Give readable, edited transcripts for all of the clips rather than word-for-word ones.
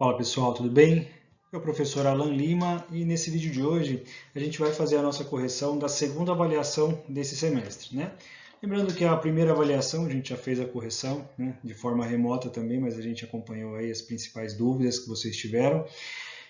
Fala pessoal, tudo bem? É o professor Alan Lima e nesse vídeo de hoje a gente vai fazer a nossa correção da segunda avaliação desse semestre, né? Lembrando que a primeira avaliação a gente já fez a correção, né, de forma remota também, mas a gente acompanhou aí as principais dúvidas que vocês tiveram.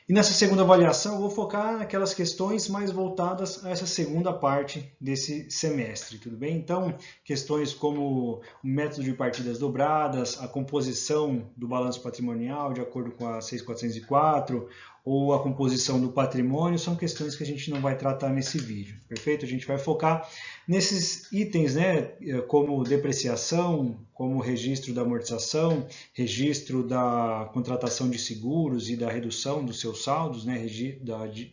E nessa segunda avaliação eu vou focar naquelas questões mais voltadas a essa segunda parte desse semestre, tudo bem? Então, questões como o método de partidas dobradas, a composição do balanço patrimonial de acordo com a 6404, ou a composição do patrimônio, são questões que a gente não vai tratar nesse vídeo, perfeito? A gente vai focar nesses itens, né, como depreciação, como registro da amortização, registro da contratação de seguros e da redução dos seus saldos, né,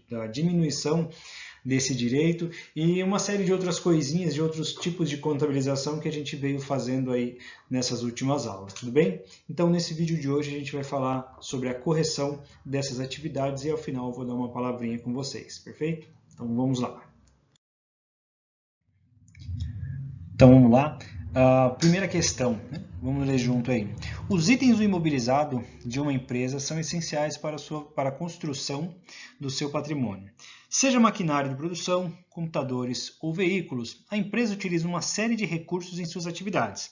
da diminuição desse direito e uma série de outras coisinhas, de outros tipos de contabilização que a gente veio fazendo aí nessas últimas aulas, tudo bem? Então, nesse vídeo de hoje a gente vai falar sobre a correção dessas atividades e ao final eu vou dar uma palavrinha com vocês, perfeito? Então, vamos lá. Então, vamos lá. A primeira questão, né? Vamos ler junto aí. Os itens do imobilizado de uma empresa são essenciais para a construção do seu patrimônio. Seja maquinário de produção, computadores ou veículos, a empresa utiliza uma série de recursos em suas atividades.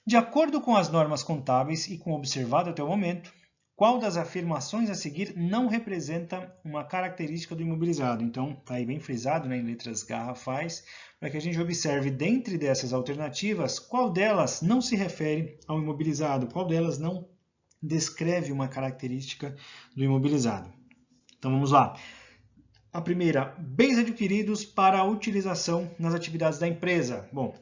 De acordo com as normas contábeis e com o observado até o momento, qual das afirmações a seguir não representa uma característica do imobilizado? Então, está aí bem frisado, né, em letras garrafais, para que a gente observe, dentre dessas alternativas, qual delas não se refere ao imobilizado, qual delas não descreve uma característica do imobilizado. Então, vamos lá. A primeira, bens adquiridos para a utilização nas atividades da empresa. Bom,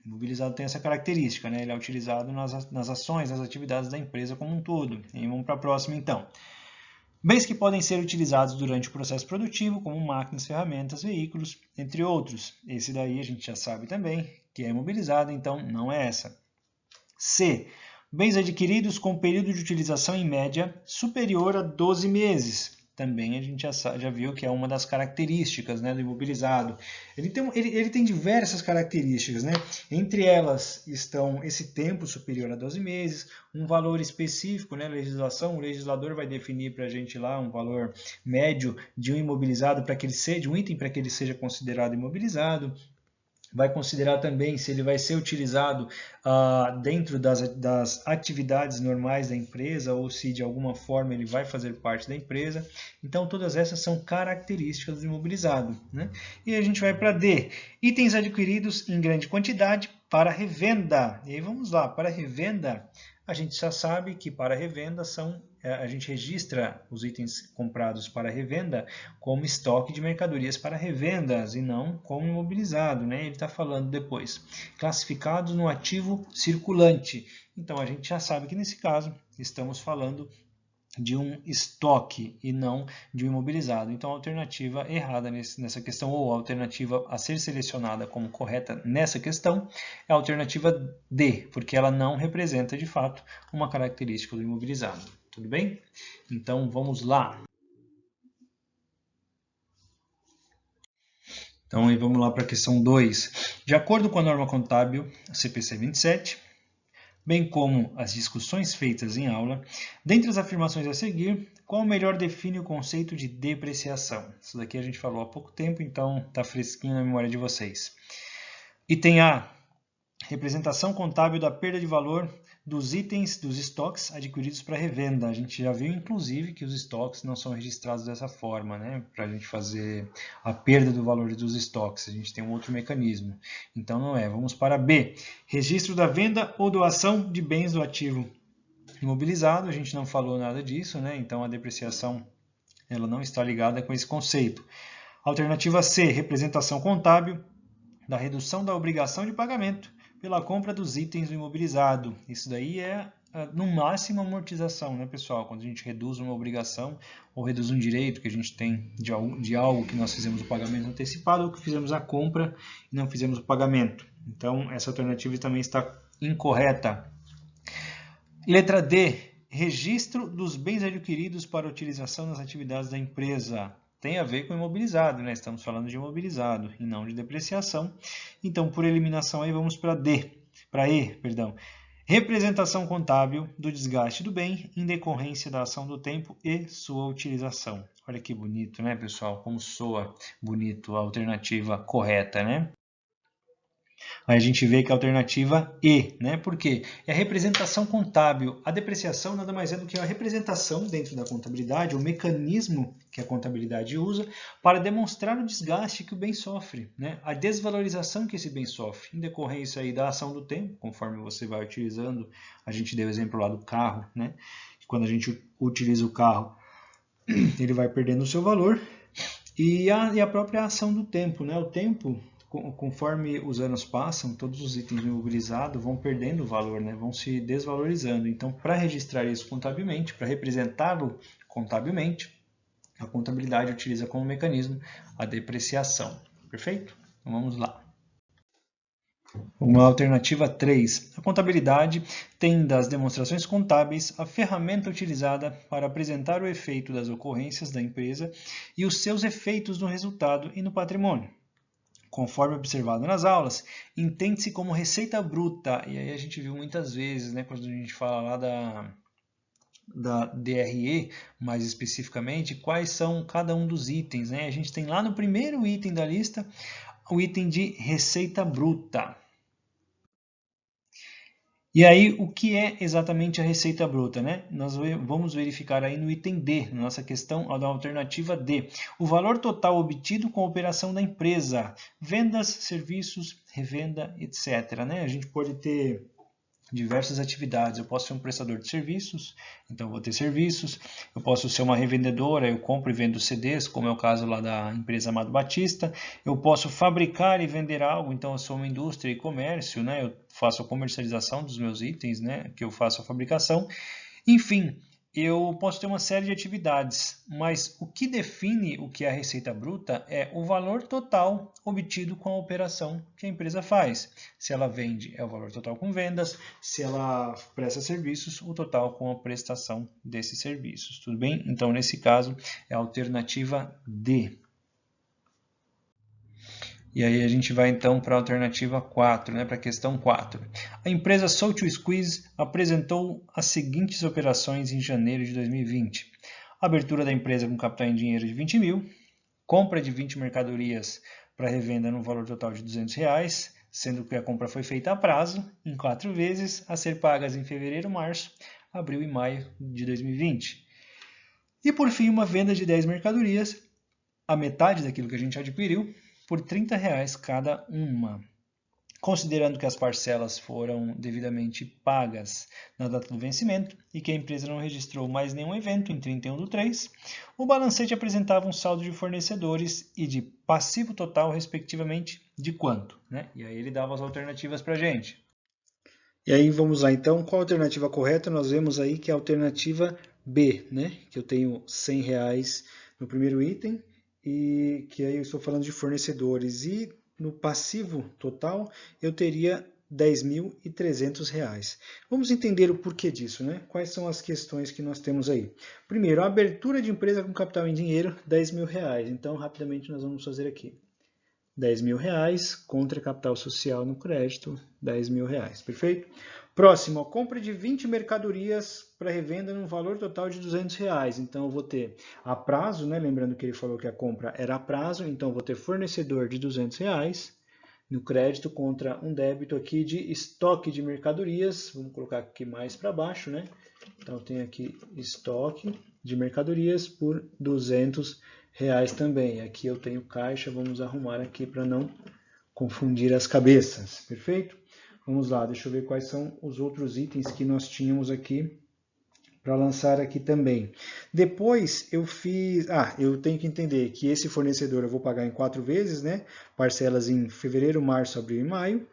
o imobilizado tem essa característica, né? Ele é utilizado nas ações, nas atividades da empresa como um todo. E vamos para a próxima, então. Bens que podem ser utilizados durante o processo produtivo, como máquinas, ferramentas, veículos, entre outros. Esse daí a gente já sabe também que é imobilizado, então não é essa. C. Bens adquiridos com período de utilização em média superior a 12 meses. Também a gente já viu que é uma das características, né, do imobilizado. Ele tem diversas características, né? Entre elas estão esse tempo superior a 12 meses, um valor específico, né, legislação, o legislador vai definir para a gente lá um valor médio de um imobilizado para que ele seja, de um item para que ele seja considerado imobilizado. Vai considerar também se ele vai ser utilizado dentro das atividades normais da empresa ou se de alguma forma ele vai fazer parte da empresa. Então, todas essas são características do imobilizado, né? E a gente vai para D. Itens adquiridos em grande quantidade para revenda. E aí vamos lá, para revenda, a gente já sabe que para revenda a gente registra os itens comprados para revenda como estoque de mercadorias para revendas e não como imobilizado, né? Ele está falando depois, classificados no ativo circulante. Então a gente já sabe que nesse caso estamos falando de um estoque e não de um imobilizado. Então a alternativa errada nessa questão, ou a alternativa a ser selecionada como correta nessa questão, é a alternativa D, porque ela não representa de fato uma característica do imobilizado. Tudo bem? Então vamos lá. Então vamos lá para a questão 2. De acordo com a norma contábil CPC 27, bem como as discussões feitas em aula, dentre as afirmações a seguir, qual melhor define o conceito de depreciação? Isso daqui a gente falou há pouco tempo, então está fresquinho na memória de vocês. Item A, representação contábil da perda de valor dos itens dos estoques adquiridos para revenda. A gente já viu, inclusive, que os estoques não são registrados dessa forma, né? Para a gente fazer a perda do valor dos estoques. A gente tem um outro mecanismo. Então, não é. Vamos para B. Registro da venda ou doação de bens do ativo imobilizado. A gente não falou nada disso, né? Então, a depreciação ela não está ligada com esse conceito. Alternativa C. Representação contábil da redução da obrigação de pagamento pela compra dos itens do imobilizado. Isso daí é, no máximo, amortização, né, pessoal? Quando a gente reduz uma obrigação ou reduz um direito que a gente tem de algo que nós fizemos o pagamento antecipado ou que fizemos a compra e não fizemos o pagamento. Então, essa alternativa também está incorreta. Letra D. Registro dos bens adquiridos para utilização nas atividades da empresa. Tem a ver com imobilizado, né? Estamos falando de imobilizado e não de depreciação. Então, por eliminação aí, vamos para D, para E, perdão. Representação contábil do desgaste do bem em decorrência da ação do tempo e sua utilização. Olha que bonito, né, pessoal? Como soa bonito a alternativa correta, né? Aí a gente vê que a alternativa E, né? Por quê? É a representação contábil. A depreciação nada mais é do que a representação dentro da contabilidade, o mecanismo que a contabilidade usa para demonstrar o desgaste que o bem sofre, né? A desvalorização que esse bem sofre, em decorrência aí da ação do tempo, conforme você vai utilizando. A gente deu o exemplo lá do carro, né? Quando a gente utiliza o carro, ele vai perdendo o seu valor. E a própria ação do tempo, né? O tempo, conforme os anos passam, todos os itens imobilizados vão perdendo valor, né? Vão se desvalorizando. Então, para registrar isso contabilmente, para representá-lo contabilmente, a contabilidade utiliza como mecanismo a depreciação. Perfeito? Então, vamos lá. Uma alternativa 3. A contabilidade tem das demonstrações contábeis a ferramenta utilizada para apresentar o efeito das ocorrências da empresa e os seus efeitos no resultado e no patrimônio. Conforme observado nas aulas, entende-se como receita bruta, e aí a gente viu muitas vezes, né, quando a gente fala lá da DRE, mais especificamente, quais são cada um dos itens, né? A gente tem lá no primeiro item da lista o item de receita bruta. E aí, o que é exatamente a receita bruta, né? Nós vamos verificar aí no item D, na nossa questão da alternativa D. O valor total obtido com a operação da empresa, vendas, serviços, revenda, etc. Né? A gente pode ter diversas atividades. Eu posso ser um prestador de serviços, então eu vou ter serviços. Eu posso ser uma revendedora, eu compro e vendo CDs, como é o caso lá da empresa Amado Batista. Eu posso fabricar e vender algo, então eu sou uma indústria e comércio, né? Eu faço a comercialização dos meus itens, né? Que eu faço a fabricação. Enfim, eu posso ter uma série de atividades, mas o que define o que é a receita bruta é o valor total obtido com a operação que a empresa faz. Se ela vende, é o valor total com vendas. Se ela presta serviços, o total com a prestação desses serviços. Tudo bem? Então, nesse caso, é a alternativa D. E aí a gente vai então para a alternativa 4, né, para a questão 4. A empresa Salt Squeeze apresentou as seguintes operações em janeiro de 2020. Abertura da empresa com capital em dinheiro de 20 mil, compra de 20 mercadorias para revenda no valor total de R$200, sendo que a compra foi feita a prazo, em 4 vezes, a ser pagas em fevereiro, março, abril e maio de 2020. E por fim, uma venda de 10 mercadorias, a metade daquilo que a gente adquiriu, por R$30 cada uma. Considerando que as parcelas foram devidamente pagas na data do vencimento e que a empresa não registrou mais nenhum evento em 31/3, o balancete apresentava um saldo de fornecedores e de passivo total, respectivamente, de quanto? Né? E aí ele dava as alternativas para a gente. E aí vamos lá, então, qual a alternativa correta? Nós vemos aí que é a alternativa B, né? Que eu tenho R$100 no primeiro item, e que aí eu estou falando de fornecedores, e no passivo total eu teria R$10.300. Vamos entender o porquê disso, né? Quais são as questões que nós temos aí? Primeiro, a abertura de empresa com capital em dinheiro, R$10.000. Então, rapidamente nós vamos fazer aqui. R$10.000 contra capital social no crédito, R$10.000, perfeito? Próximo, a compra de 20 mercadorias para revenda no valor total de R$200. Então, eu vou ter a prazo, né? Lembrando que ele falou que a compra era a prazo, então eu vou ter fornecedor de R$200 no crédito contra um débito aqui de estoque de mercadorias. Vamos colocar aqui mais para baixo, né? Então, tem aqui estoque de mercadorias por R$200 também. Aqui eu tenho caixa, vamos arrumar aqui para não confundir as cabeças, perfeito? Vamos lá, deixa eu ver quais são os outros itens que nós tínhamos aqui para lançar aqui também. Depois eu fiz... eu tenho que entender que esse fornecedor eu vou pagar em 4 vezes, né? Parcelas em fevereiro, março, abril e maio.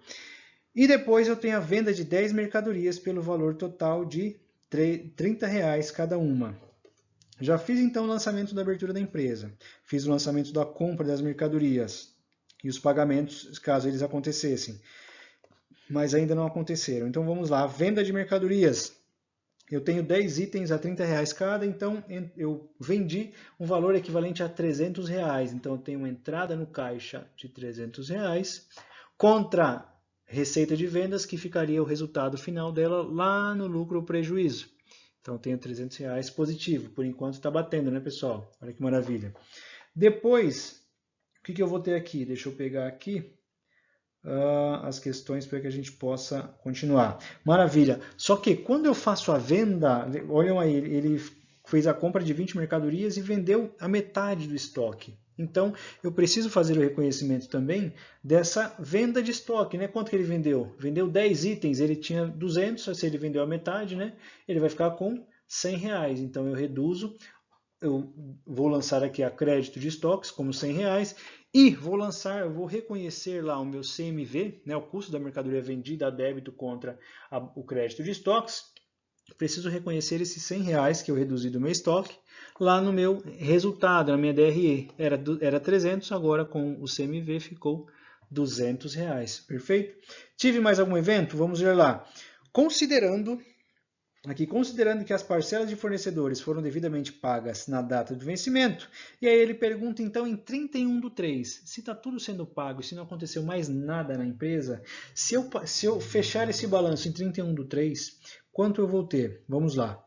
E depois eu tenho a venda de 10 mercadorias pelo valor total de R$30 cada uma. Já fiz então o lançamento da abertura da empresa. Fiz o lançamento da compra das mercadorias e os pagamentos, caso eles acontecessem. Mas ainda não aconteceram. Então vamos lá, venda de mercadorias. Eu tenho 10 itens a R$30 cada, então eu vendi um valor equivalente a R$300. Então eu tenho uma entrada no caixa de R$300 contra receita de vendas, que ficaria o resultado final dela lá no lucro ou prejuízo. Então, tenho R$300 positivo. Por enquanto está batendo, né, pessoal? Olha que maravilha. Depois, o que eu vou ter aqui? Deixa eu pegar aqui as questões para que a gente possa continuar. Maravilha. Só que quando eu faço a venda, olham aí, ele fez a compra de 20 mercadorias e vendeu a metade do estoque. Então, eu preciso fazer o reconhecimento também dessa venda de estoque, né? Quanto que ele vendeu? Vendeu 10 itens, ele tinha 200, se ele vendeu a metade, né? Ele vai ficar com R$100. Então, eu reduzo, eu vou lançar aqui a crédito de estoques como R$100 e vou reconhecer lá o meu CMV, né? O custo da mercadoria vendida a débito contra o crédito de estoques. Preciso reconhecer esses R$100 que eu reduzi do meu estoque lá no meu resultado, na minha DRE. Era 300, agora com o CMV ficou R$200. Perfeito? Tive mais algum evento? Vamos ver lá. Considerando que as parcelas de fornecedores foram devidamente pagas na data do vencimento, e aí ele pergunta então em 31/3, se está tudo sendo pago e se não aconteceu mais nada na empresa, se eu fechar esse balanço em 31/3, quanto eu vou ter? Vamos lá.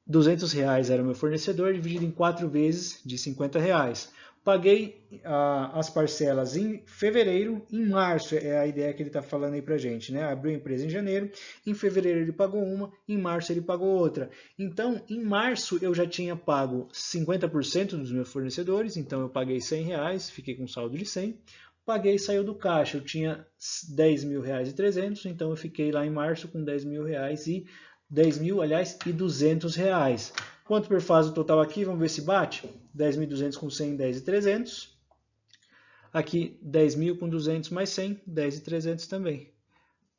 R$200 era o meu fornecedor, dividido em 4 vezes de R$50. Paguei as parcelas em fevereiro, em março é a ideia que ele está falando aí para gente, né? Abriu a empresa em janeiro, em fevereiro ele pagou uma, em março ele pagou outra. Então, em março eu já tinha pago 50% dos meus fornecedores, então eu paguei R$100, fiquei com saldo de 100. Paguei e saiu do caixa, eu tinha R$10.300, então eu fiquei lá em março com R$10.000 e R$200. Quanto perfaz o total aqui? Vamos ver se bate. 10.200 com 100, 10.300. Aqui, 10.000 com 200 mais 100, 10.300 também.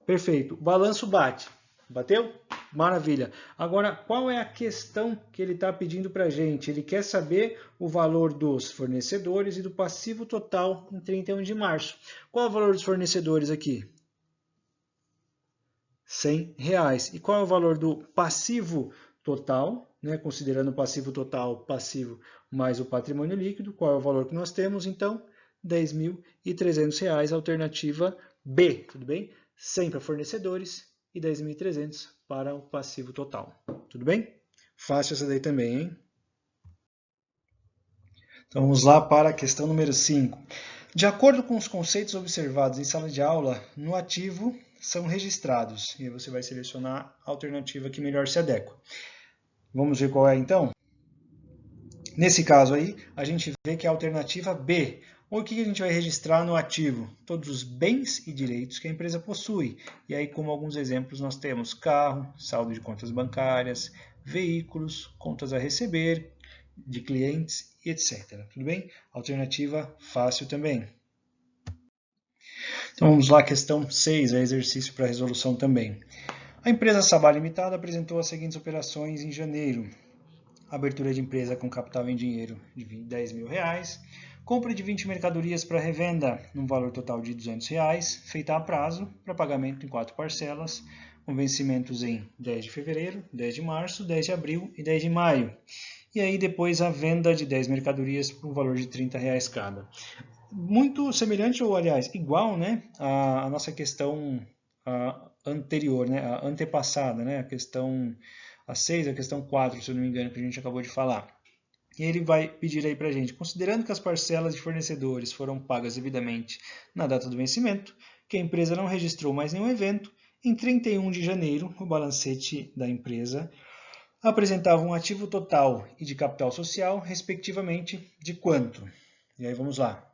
Perfeito. O balanço bate. Bateu? Maravilha. Agora, qual é a questão que ele está pedindo para a gente? Ele quer saber o valor dos fornecedores e do passivo total em 31 de março. Qual é o valor dos fornecedores aqui? R$100. E qual é o valor do passivo total, né? Considerando o passivo total, passivo mais o patrimônio líquido, qual é o valor que nós temos? Então, R$10.300, alternativa B, tudo bem? 100 para fornecedores e 10.300 para o passivo total, tudo bem? Fácil essa daí também, hein? Então, vamos lá para a questão número 5. De acordo com os conceitos observados em sala de aula, no ativo são registrados. E aí você vai selecionar a alternativa que melhor se adequa. Vamos ver qual é então? Nesse caso aí, a gente vê que é a alternativa B. O que a gente vai registrar no ativo? Todos os bens e direitos que a empresa possui. E aí, como alguns exemplos, nós temos carro, saldo de contas bancárias, veículos, contas a receber, de clientes, etc. Tudo bem? Alternativa fácil também. Então vamos lá, questão 6, é exercício para resolução também. A empresa Sabá Limitada apresentou as seguintes operações em janeiro. Abertura de empresa com capital em dinheiro de R$10.000, compra de 20 mercadorias para revenda, num valor total de R$200, feita a prazo, para pagamento em 4 parcelas, com vencimentos em 10 de fevereiro, 10 de março, 10 de abril e 10 de maio. E aí depois a venda de 10 mercadorias por um valor de R$30 cada. Muito semelhante, ou aliás, igual, né, a nossa questão anterior, né, a antepassada, né, a questão a 6, a questão 4, se eu não me engano, que a gente acabou de falar. E ele vai pedir aí para a gente, considerando que as parcelas de fornecedores foram pagas devidamente na data do vencimento, que a empresa não registrou mais nenhum evento, em 31 de janeiro, o balancete da empresa apresentava um ativo total e de capital social, respectivamente, de quanto? E aí vamos lá.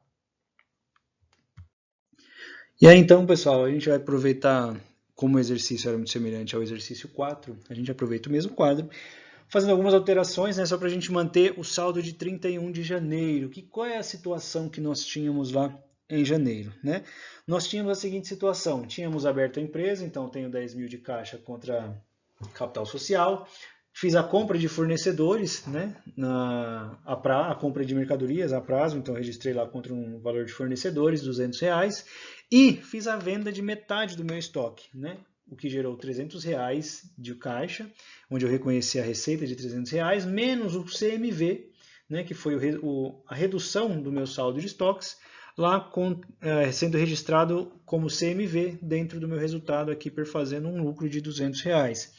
E aí então, pessoal, a gente vai aproveitar, como o exercício era muito semelhante ao exercício 4, a gente aproveita o mesmo quadro, fazendo algumas alterações, né, só para a gente manter o saldo de 31 de janeiro. Qual é a situação que nós tínhamos lá em janeiro? Né? Nós tínhamos a seguinte situação, tínhamos aberto a empresa, então tenho 10.000 de caixa contra capital social, fiz a compra de fornecedores, né, a compra de mercadorias a prazo, então registrei lá contra um valor de fornecedores, R$200, e fiz a venda de metade do meu estoque, né, o que gerou R$300 de caixa, onde eu reconheci a receita de R$300, menos o CMV, né, que foi a redução do meu saldo de estoques, lá sendo registrado como CMV dentro do meu resultado aqui, perfazendo um lucro de R$200.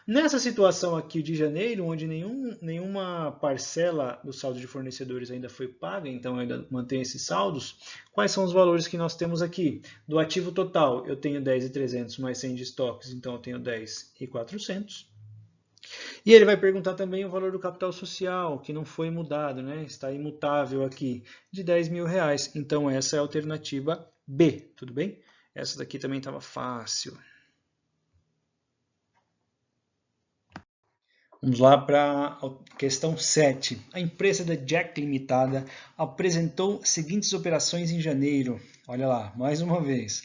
Nessa situação aqui de janeiro, onde nenhuma parcela do saldo de fornecedores ainda foi paga, então ainda mantém esses saldos, quais são os valores que nós temos aqui? Do ativo total, eu tenho 10.300 mais 100 de estoques, então eu tenho 10.400. E ele vai perguntar também o valor do capital social, que não foi mudado, né? Está imutável aqui, de R$10.000. Então essa é a alternativa B, tudo bem? Essa daqui também estava fácil. Vamos lá para a questão 7. A empresa da Jack Limitada apresentou as seguintes operações em janeiro. Olha lá, mais uma vez.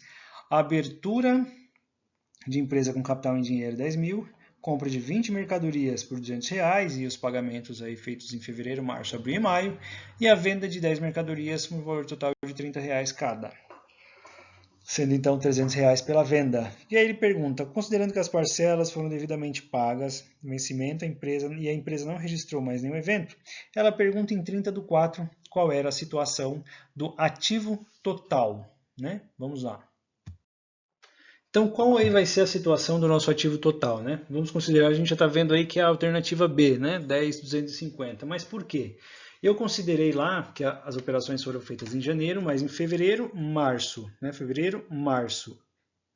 A abertura de empresa com capital em dinheiro 10 mil, compra de 20 mercadorias por R$200 e os pagamentos aí feitos em fevereiro, março, abril e maio, e a venda de 10 mercadorias com um valor total de R$30 cada, sendo então R$300 pela venda. E aí ele pergunta, considerando que as parcelas foram devidamente pagas, vencimento, a empresa não registrou mais nenhum evento, ela pergunta em 30/4 qual era a situação do ativo total, né? Vamos lá. Então, qual aí vai ser a situação do nosso ativo total, né? Vamos considerar, a gente já está vendo aí que é a alternativa B, né? 10.250. Mas por quê? Eu considerei lá que as operações foram feitas em janeiro, mas em fevereiro, março, né? Fevereiro, março.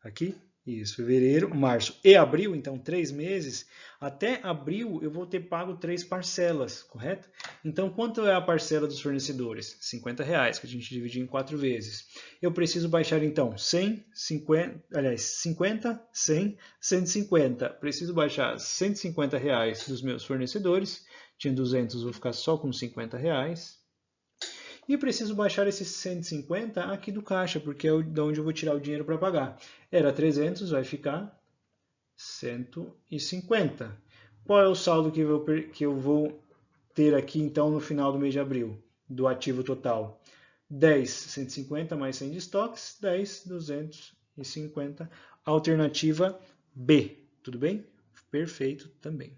Aqui, isso, fevereiro, março e abril, então 3 meses. Até abril eu vou ter pago 3 parcelas, correto? Então, quanto é a parcela dos fornecedores? R$50, que a gente dividiu em 4 vezes. Eu preciso baixar, então, 100, 50, aliás, 50, 100, 150. Preciso baixar R$150 dos meus fornecedores. Tinha 200, vou ficar só com R$50. E preciso baixar esses 150 aqui do caixa, porque é de onde eu vou tirar o dinheiro para pagar. Era 300, vai ficar 150. Qual é o saldo que eu vou ter aqui, então, no final do mês de abril, do ativo total? 10, 150 mais 100 de estoques, 10, 250. Alternativa B, tudo bem? Perfeito também.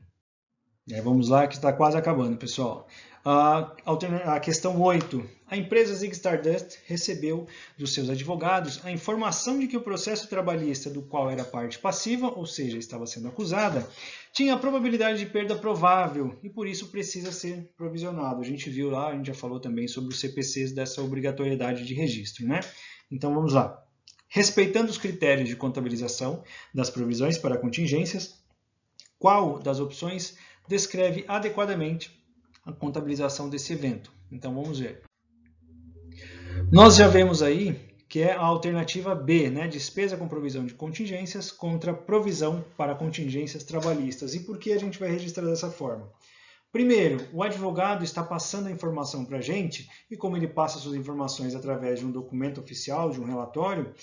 Vamos lá, que está quase acabando, pessoal. A questão 8. A empresa Zig Stardust recebeu dos seus advogados a informação de que o processo trabalhista do qual era parte passiva, ou seja, estava sendo acusada, tinha a probabilidade de perda provável e por isso precisa ser provisionado. A gente viu lá, a gente já falou também sobre os CPCs dessa obrigatoriedade de registro, né? Então vamos lá. Respeitando os critérios de contabilização das provisões para contingências, qual das opções descreve adequadamente a contabilização desse evento? Então vamos ver. Nós já vemos aí que é a alternativa B, né? Despesa com provisão de contingências contra provisão para contingências trabalhistas. E por que a gente vai registrar dessa forma? Primeiro, o advogado está passando a informação para a gente, e como ele passa suas informações através de um documento oficial, de um relatório,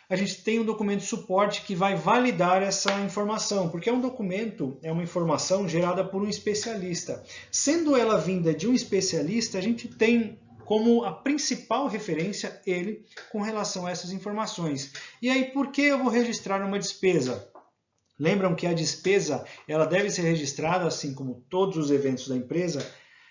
a gente tem um documento de suporte que vai validar essa informação, porque é um documento, é uma informação gerada por um especialista. Sendo ela vinda de um especialista, a gente tem como a principal referência ele com relação a essas informações. E aí, por que eu vou registrar uma despesa? Lembram que a despesa ela deve ser registrada, assim como todos os eventos da empresa,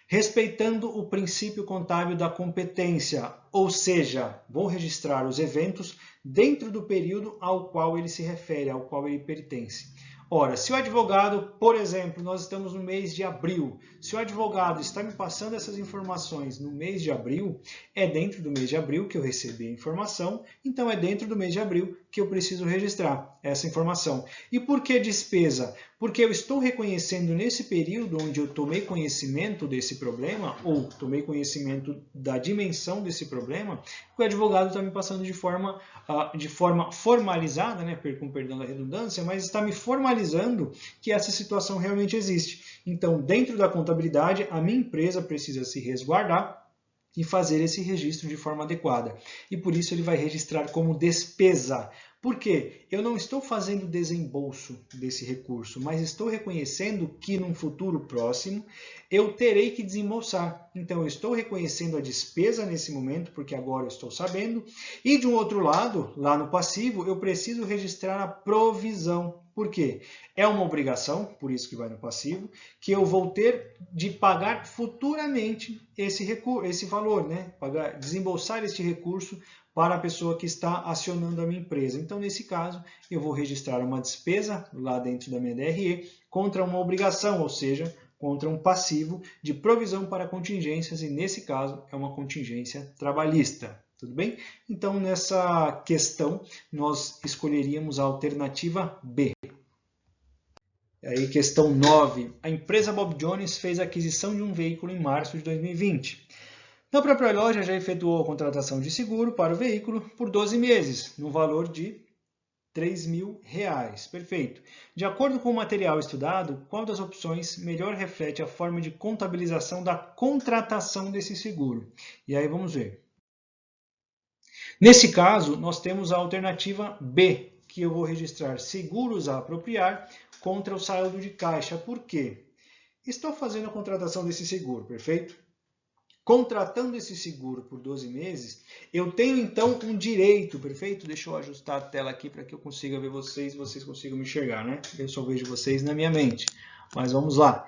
respeitando o princípio contábil da competência, ou seja, vou registrar os eventos dentro do período ao qual ele se refere, ao qual ele pertence. Ora, se o advogado, por exemplo, nós estamos no mês de abril, se o advogado está me passando essas informações no mês de abril, é dentro do mês de abril que eu recebi a informação, então é dentro do mês de abril que eu preciso registrar essa informação. E por que despesa? Porque eu estou reconhecendo nesse período onde eu tomei conhecimento desse problema, ou tomei conhecimento da dimensão desse problema, que o advogado está me passando de forma formalizada, né, com perdão da redundância, mas está me formalizando que essa situação realmente existe. Então, dentro da contabilidade, a minha empresa precisa se resguardar e fazer esse registro de forma adequada. E por isso ele vai registrar como despesa. Por quê? Eu não estou fazendo desembolso desse recurso, mas estou reconhecendo que num futuro próximo eu terei que desembolsar. Então eu estou reconhecendo a despesa nesse momento, porque agora eu estou sabendo, e de um outro lado, lá no passivo, eu preciso registrar a provisão. Por quê? É uma obrigação, por isso que vai no passivo, que eu vou ter de pagar futuramente esse valor, né? Desembolsar este recurso para a pessoa que está acionando a minha empresa. Então, nesse caso, eu vou registrar uma despesa lá dentro da minha DRE contra uma obrigação, ou seja, contra um passivo de provisão para contingências, e nesse caso é uma contingência trabalhista. Tudo bem? Então, nessa questão, nós escolheríamos a alternativa B. Aí, questão 9. A empresa Bob Jones fez a aquisição de um veículo em março de 2020. Na própria loja já efetuou a contratação de seguro para o veículo por 12 meses, no valor de R$3.000. Perfeito. De acordo com o material estudado, qual das opções melhor reflete a forma de contabilização da contratação desse seguro? E aí vamos ver. Nesse caso, nós temos a alternativa B, que eu vou registrar seguros a apropriar contra o saldo de caixa. Por quê? Estou fazendo a contratação desse seguro, perfeito? Contratando esse seguro por 12 meses, eu tenho então um direito, perfeito? Deixa eu ajustar a tela aqui para que eu consiga ver vocês e vocês consigam me enxergar, né? Eu só vejo vocês na minha mente. Mas vamos lá.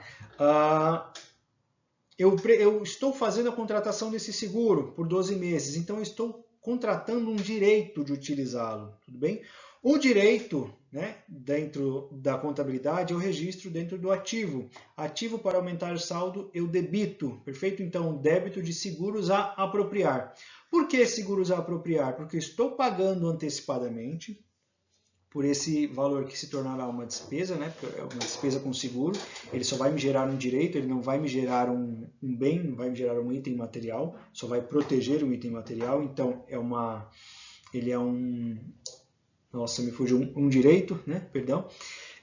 Eu estou fazendo a contratação desse seguro por 12 meses, então eu estou contratando um direito de utilizá-lo, tudo bem? O direito, né, dentro da contabilidade, eu registro dentro do ativo. Ativo para aumentar o saldo, eu debito, perfeito? Então, débito de seguros a apropriar. Por que seguros a apropriar? Porque eu estou pagando antecipadamente por esse valor que se tornará uma despesa, né? É uma despesa com seguro. Ele só vai me gerar um direito, ele não vai me gerar um bem, não vai me gerar um item material, só vai proteger um item material. Então, ele é um... Nossa, me fugiu um direito, né? Perdão.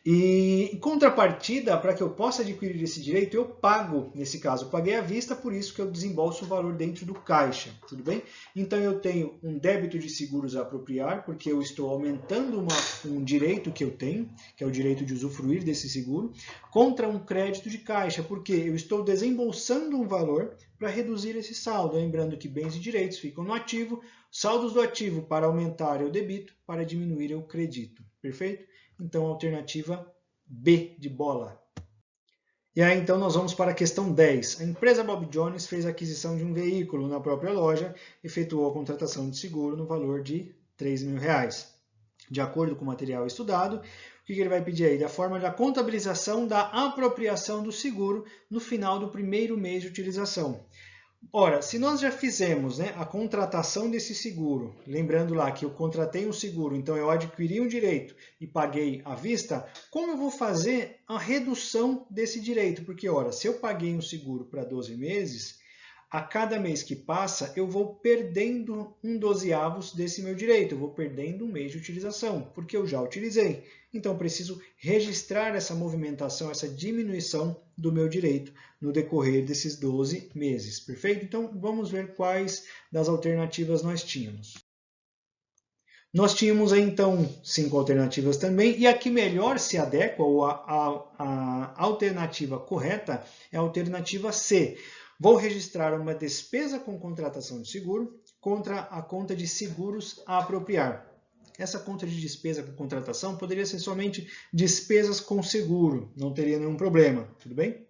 E em contrapartida, para que eu possa adquirir esse direito, eu pago, nesse caso, eu paguei à vista, por isso que eu desembolso o valor dentro do caixa, tudo bem? Então eu tenho um débito de seguros a apropriar, porque eu estou aumentando um direito que eu tenho, que é o direito de usufruir desse seguro, contra um crédito de caixa, porque eu estou desembolsando um valor para reduzir esse saldo. Lembrando que bens e direitos ficam no ativo, saldos do ativo para aumentar eu debito, para diminuir eu credito, perfeito? Então, a alternativa B de bola. E aí, então, nós vamos para a questão 10. A empresa Bob Jones fez a aquisição de um veículo na própria loja, efetuou a contratação de seguro no valor de R$3.000. De acordo com o material estudado, o que ele vai pedir aí? Da forma da contabilização da apropriação do seguro no final do primeiro mês de utilização. Ora, se nós já fizemos, né, a contratação desse seguro, lembrando lá que eu contratei um seguro, então eu adquiri um direito e paguei à vista, como eu vou fazer a redução desse direito? Porque, ora, se eu paguei um seguro para 12 meses, a cada mês que passa, eu vou perdendo 1/12 desse meu direito, eu vou perdendo um mês de utilização, porque eu já utilizei. Então, eu preciso registrar essa movimentação, essa diminuição do meu direito no decorrer desses 12 meses, perfeito? Então, vamos ver quais das alternativas nós tínhamos. Nós tínhamos, então, 5 alternativas também, e a que melhor se adequa, ou a alternativa correta, é a alternativa C. Vou registrar uma despesa com contratação de seguro contra a conta de seguros a apropriar. Essa conta de despesa com contratação poderia ser somente despesas com seguro, não teria nenhum problema, tudo bem?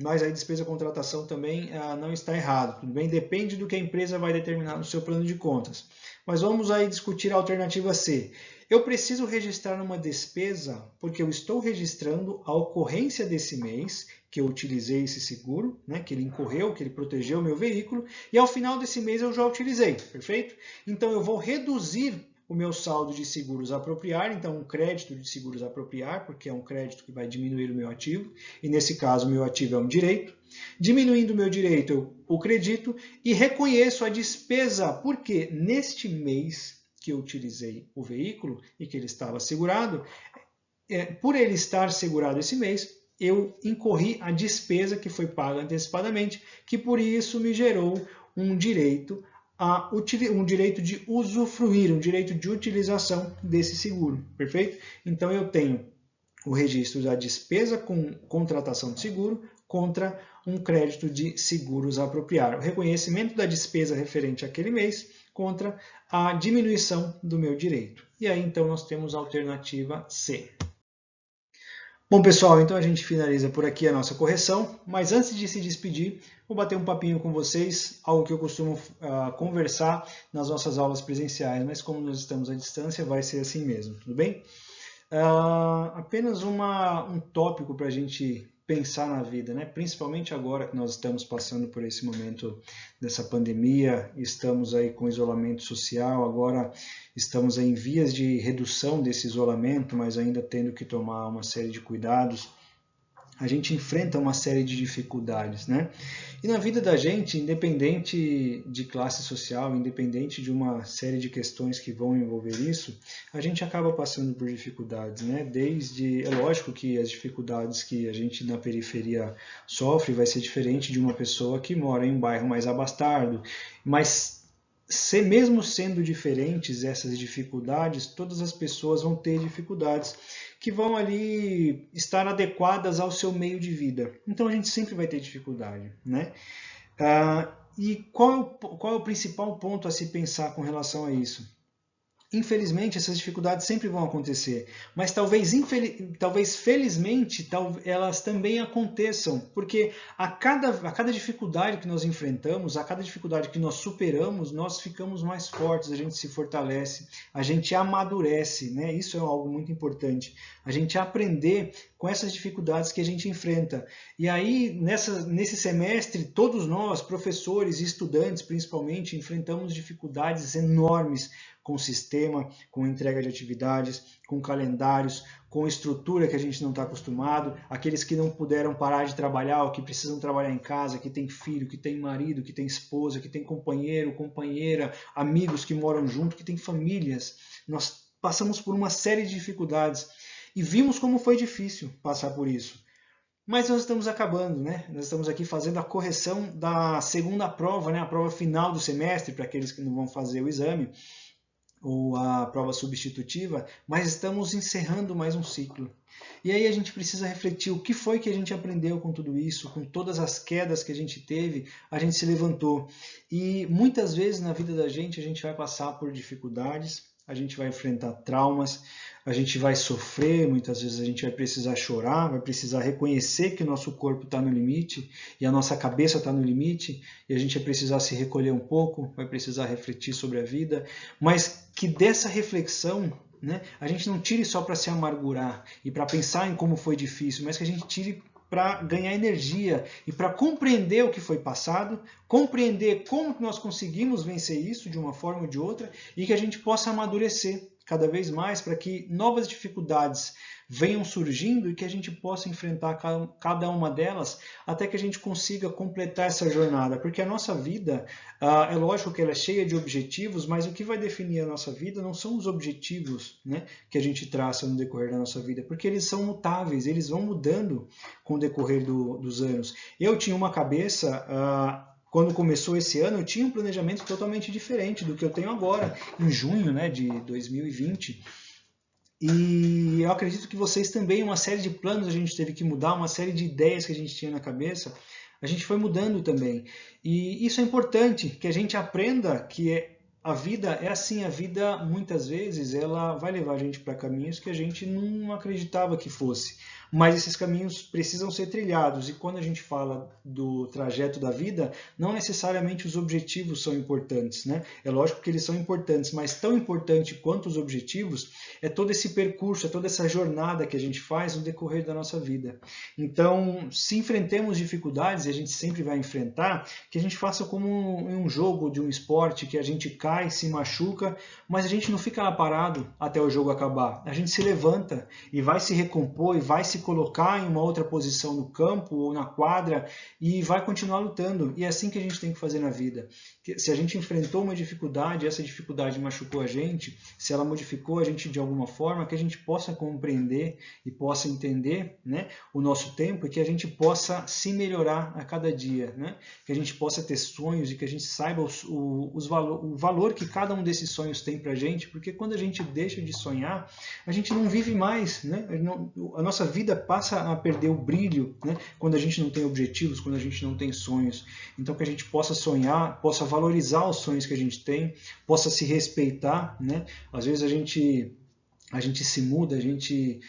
Mas aí despesa com contratação também não está errado, tudo bem? Depende do que a empresa vai determinar no seu plano de contas. Mas vamos aí discutir a alternativa C. Eu preciso registrar uma despesa porque eu estou registrando a ocorrência desse mês que eu utilizei esse seguro, né, que ele incorreu, que ele protegeu o meu veículo, e ao final desse mês eu já utilizei, perfeito? Então eu vou reduzir o meu saldo de seguros a apropriar, então um crédito de seguros a apropriar, porque é um crédito que vai diminuir o meu ativo, e nesse caso o meu ativo é um direito. Diminuindo o meu direito, eu o credito e reconheço a despesa, porque neste mês que eu utilizei o veículo e que ele estava segurado, por ele estar segurado esse mês, eu incorri a despesa que foi paga antecipadamente, que por isso me gerou um direito um direito de usufruir, um direito de utilização desse seguro, perfeito? Então eu tenho o registro da despesa com contratação de seguro contra um crédito de seguros a apropriar. O reconhecimento da despesa referente àquele mês contra a diminuição do meu direito. E aí então nós temos a alternativa C. Bom, pessoal, então a gente finaliza por aqui a nossa correção, mas antes de se despedir, vou bater um papinho com vocês, algo que eu costumo conversar nas nossas aulas presenciais, mas como nós estamos à distância, vai ser assim mesmo, tudo bem? Apenas um tópico para a gente pensar na vida, né? Principalmente agora que nós estamos passando por esse momento dessa pandemia, estamos aí com isolamento social, agora estamos aí em vias de redução desse isolamento, mas ainda tendo que tomar uma série de cuidados. A gente enfrenta uma série de dificuldades, né? E na vida da gente, independente de classe social, independente de uma série de questões que vão envolver isso, a gente acaba passando por dificuldades, né? É lógico que as dificuldades que a gente na periferia sofre vai ser diferente de uma pessoa que mora em um bairro mais abastado, mas mesmo sendo diferentes essas dificuldades, todas as pessoas vão ter dificuldades que vão ali estar adequadas ao seu meio de vida. Então a gente sempre vai ter dificuldade, né? E qual é o principal ponto a se pensar com relação a isso? Infelizmente, essas dificuldades sempre vão acontecer, mas talvez felizmente elas também aconteçam, porque a cada dificuldade que nós enfrentamos, a cada dificuldade que nós superamos, nós ficamos mais fortes, a gente se fortalece, a gente amadurece, né? Isso é algo muito importante, a gente aprender com essas dificuldades que a gente enfrenta. E aí, nesse semestre, todos nós, professores e estudantes principalmente, enfrentamos dificuldades enormes com o sistema, com entrega de atividades, com calendários, com estrutura que a gente não está acostumado, aqueles que não puderam parar de trabalhar, ou que precisam trabalhar em casa, que tem filho, que tem marido, que tem esposa, que tem companheiro, companheira, amigos que moram junto, que tem famílias. Nós passamos por uma série de dificuldades e vimos como foi difícil passar por isso. Mas nós estamos acabando, né? Nós estamos aqui fazendo a correção da segunda prova, né? A prova final do semestre, para aqueles que não vão fazer o exame, ou a prova substitutiva, mas estamos encerrando mais um ciclo. E aí a gente precisa refletir o que foi que a gente aprendeu com tudo isso, com todas as quedas que a gente teve, a gente se levantou. E muitas vezes na vida da gente a gente vai passar por dificuldades, a gente vai enfrentar traumas, a gente vai sofrer, muitas vezes a gente vai precisar chorar, vai precisar reconhecer que o nosso corpo está no limite e a nossa cabeça está no limite e a gente vai precisar se recolher um pouco, vai precisar refletir sobre a vida, mas que dessa reflexão, né, a gente não tire só para se amargurar e para pensar em como foi difícil, mas que a gente tire para ganhar energia e para compreender o que foi passado, compreender como nós conseguimos vencer isso de uma forma ou de outra e que a gente possa amadurecer cada vez mais para que novas dificuldades venham surgindo e que a gente possa enfrentar cada uma delas até que a gente consiga completar essa jornada. Porque a nossa vida, é lógico que ela é cheia de objetivos, mas o que vai definir a nossa vida não são os objetivos, né, que a gente traça no decorrer da nossa vida, porque eles são mutáveis, eles vão mudando com o decorrer dos anos. Eu tinha uma cabeça... Quando começou esse ano, eu tinha um planejamento totalmente diferente do que eu tenho agora, em junho, né, de 2020. E eu acredito que vocês também, uma série de planos a gente teve que mudar, uma série de ideias que a gente tinha na cabeça, a gente foi mudando também. E isso é importante, que a gente aprenda que a vida é assim, a vida muitas vezes ela vai levar a gente para caminhos que a gente não acreditava que fosse. Mas esses caminhos precisam ser trilhados, e quando a gente fala do trajeto da vida, não necessariamente os objetivos são importantes, né? É lógico que eles são importantes, mas tão importante quanto os objetivos é todo esse percurso, é toda essa jornada que a gente faz no decorrer da nossa vida. Então, se enfrentemos dificuldades, e a gente sempre vai enfrentar, que a gente faça como um jogo de um esporte, que a gente cai, se machuca, mas a gente não fica lá parado até o jogo acabar. A gente se levanta e vai se recompor e vai se se colocar em uma outra posição no campo ou na quadra e vai continuar lutando. E é assim que a gente tem que fazer na vida. Se a gente enfrentou uma dificuldade, essa dificuldade machucou a gente, se ela modificou a gente de alguma forma, que a gente possa compreender e possa entender, né, o nosso tempo e que a gente possa se melhorar a cada dia, né? Que a gente possa ter sonhos e que a gente saiba o valor que cada um desses sonhos tem para a gente, porque quando a gente deixa de sonhar, a gente não vive mais, né? A nossa vida passa a perder o brilho, né? Quando a gente não tem objetivos, quando a gente não tem sonhos. Então que a gente possa sonhar, possa valorizar os sonhos que a gente tem, possa se respeitar, né? Às vezes a gente se muda, a gente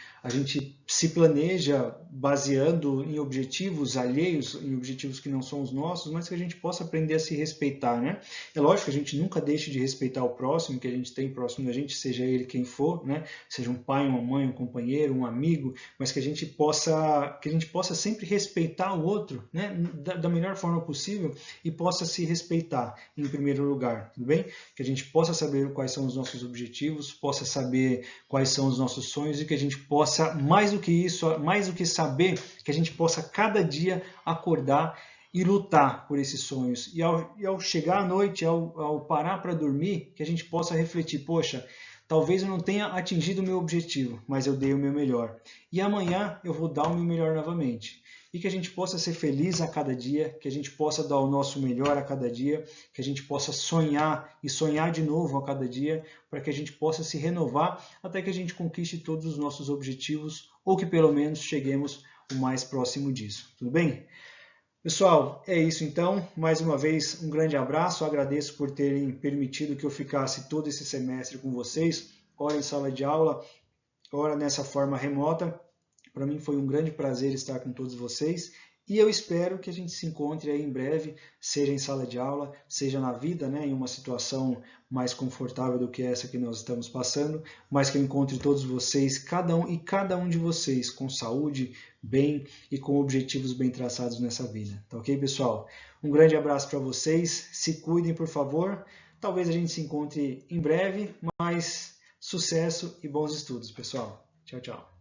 se planeja baseando em objetivos alheios, em objetivos que não são os nossos, mas que a gente possa aprender a se respeitar, né? É lógico que a gente nunca deixe de respeitar o próximo, que a gente tem próximo da gente, seja ele quem for, né? Seja um pai, uma mãe, um companheiro, um amigo, mas que a gente possa sempre respeitar o outro, né? Da melhor forma possível e possa se respeitar em primeiro lugar, tudo bem? Que a gente possa saber quais são os nossos objetivos, possa saber quais são os nossos sonhos e que a gente possa, mais do que isso, mais do que saber, que a gente possa cada dia acordar e lutar por esses sonhos. E ao chegar à noite, ao parar para dormir, que a gente possa refletir, poxa, talvez eu não tenha atingido o meu objetivo, mas eu dei o meu melhor. E amanhã eu vou dar o meu melhor novamente. E que a gente possa ser feliz a cada dia, que a gente possa dar o nosso melhor a cada dia, que a gente possa sonhar e sonhar de novo a cada dia, para que a gente possa se renovar até que a gente conquiste todos os nossos objetivos, ou que pelo menos cheguemos o mais próximo disso. Tudo bem? Pessoal, é isso então. Mais uma vez, um grande abraço. Agradeço por terem permitido que eu ficasse todo esse semestre com vocês, ora em sala de aula, ora nessa forma remota. Para mim foi um grande prazer estar com todos vocês e eu espero que a gente se encontre aí em breve, seja em sala de aula, seja na vida, né, em uma situação mais confortável do que essa que nós estamos passando, mas que eu encontre todos vocês, cada um de vocês com saúde, bem e com objetivos bem traçados nessa vida. Tá ok, pessoal? Um grande abraço para vocês, se cuidem, por favor. Talvez a gente se encontre em breve, mas sucesso e bons estudos, pessoal. Tchau, tchau.